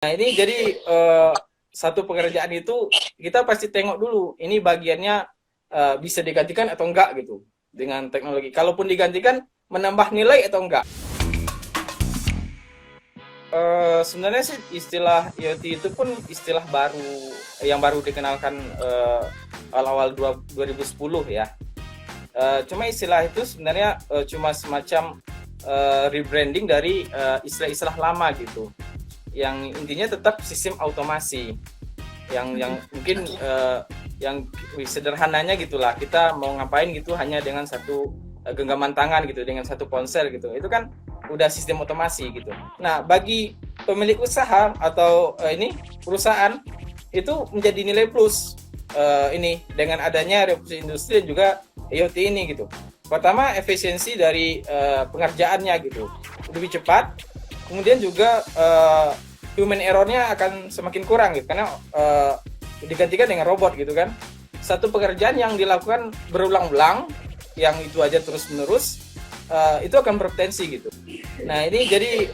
Nah ini jadi satu pekerjaan itu kita pasti tengok dulu ini bagiannya bisa digantikan atau enggak gitu dengan teknologi. Kalaupun digantikan menambah nilai atau enggak. Sebenarnya sih istilah IoT itu pun istilah baru yang baru dikenalkan awal-awal 2010 ya. Cuma istilah itu sebenarnya cuma semacam rebranding dari istilah-istilah lama gitu. Yang intinya tetap sistem automasi yang mungkin yang sederhananya gitulah, kita mau ngapain gitu hanya dengan satu genggaman tangan gitu, dengan satu ponsel gitu, itu kan udah sistem otomasi gitu. Nah bagi pemilik usaha atau ini perusahaan itu menjadi nilai plus ini dengan adanya revolusi industri dan juga IoT ini gitu. Pertama efisiensi dari pengerjaannya gitu lebih cepat, kemudian juga human error-nya akan semakin kurang gitu karena digantikan dengan robot gitu kan. Satu pekerjaan yang dilakukan berulang-ulang yang itu aja terus-menerus itu akan berpotensi gitu. Nah ini jadi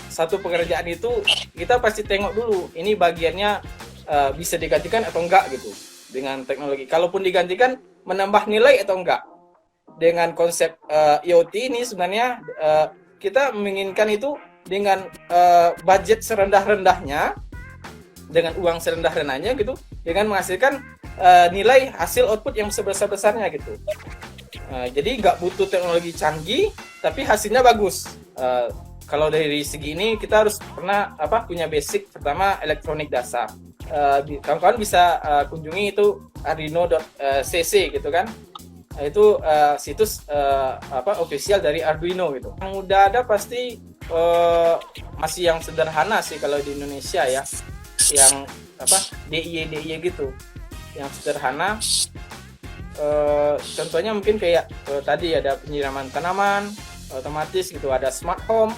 satu pekerjaan itu kita pasti tengok dulu ini bagiannya bisa digantikan atau enggak gitu dengan teknologi. Kalaupun digantikan menambah nilai atau enggak. Dengan konsep IoT ini sebenarnya kita menginginkan itu dengan budget serendah-rendahnya, dengan uang serendah-rendahnya gitu, dengan menghasilkan nilai hasil output yang sebesar-besarnya gitu. Jadi nggak butuh teknologi canggih, tapi hasilnya bagus. Kalau dari segi ini kita harus pernah punya basic pertama elektronik dasar. Kawan-kawan bisa kunjungi itu arduino.cc gitu kan. Itu situs official dari Arduino gitu. Yang udah ada pasti masih yang sederhana sih kalau di Indonesia ya, yang DIY gitu, yang sederhana. Contohnya mungkin kayak tadi ada penyiraman tanaman otomatis gitu, ada smart home.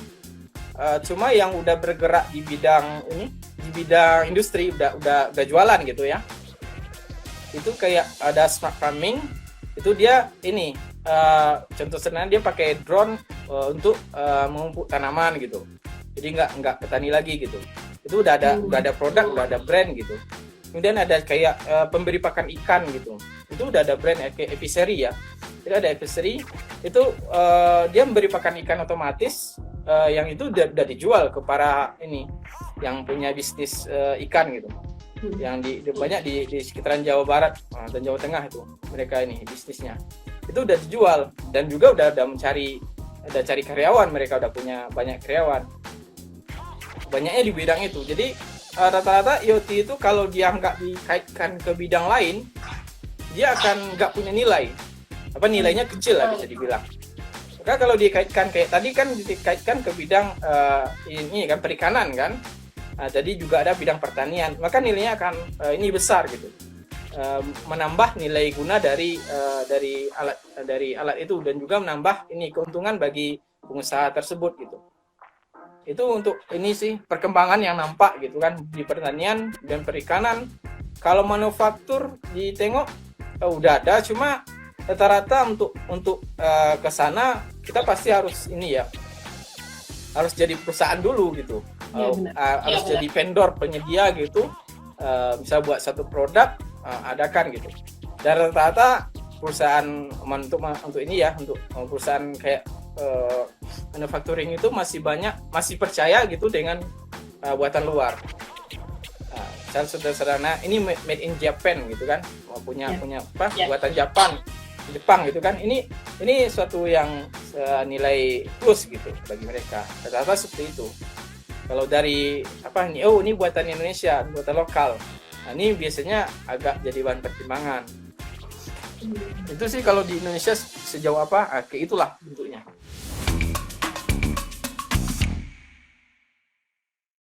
Cuma yang udah bergerak di bidang ini, di bidang industri udah jualan gitu ya. Itu kayak ada smart farming, itu dia ini contoh sederhana dia pakai drone untuk mengumpuk tanaman gitu. Jadi nggak petani lagi gitu. Itu udah ada produk, udah ada brand gitu. Kemudian ada kayak pemberi pakan ikan gitu. Itu udah ada brand kayak Evisery ya. Itu ada Evisery, itu dia memberi pakan ikan otomatis yang itu udah dijual ke para ini yang punya bisnis ikan gitu. Yang banyak di sekitaran Jawa Barat dan Jawa Tengah itu mereka ini bisnisnya. Itu udah dijual dan juga udah cari karyawan, mereka udah punya banyak karyawan. Banyaknya di bidang itu. Jadi rata-rata IoT itu kalau dia nggak dikaitkan ke bidang lain, dia akan nggak punya nilai. Nilainya kecil lah bisa dibilang. Maka kalau dikaitkan kayak tadi kan dikaitkan ke bidang ini kan perikanan kan. Jadi juga ada bidang pertanian, maka nilainya akan ini besar gitu. Menambah nilai guna dari alat itu dan juga menambah ini keuntungan bagi pengusaha tersebut gitu. Itu untuk ini sih perkembangan yang nampak gitu kan di pertanian dan perikanan. Kalau manufaktur ditengok udah ada, cuma rata-rata untuk ke sana kita pasti harus ini ya, harus jadi perusahaan dulu gitu. Harus jadi vendor penyedia gitu, bisa buat satu produk adakan gitu. Dan rata-rata perusahaan untuk ini ya, untuk perusahaan kayak manufacturing itu masih percaya gitu dengan buatan luar. Sederhana ini made in Japan gitu kan, punya buatan Jepang gitu kan. Ini suatu yang nilai plus gitu bagi mereka. Rata-rata seperti itu. Kalau dari ini buatan Indonesia, buatan lokal. Nah, ini biasanya agak jadi bahan pertimbangan. Itu sih kalau di Indonesia sejauh kayak itulah bentuknya.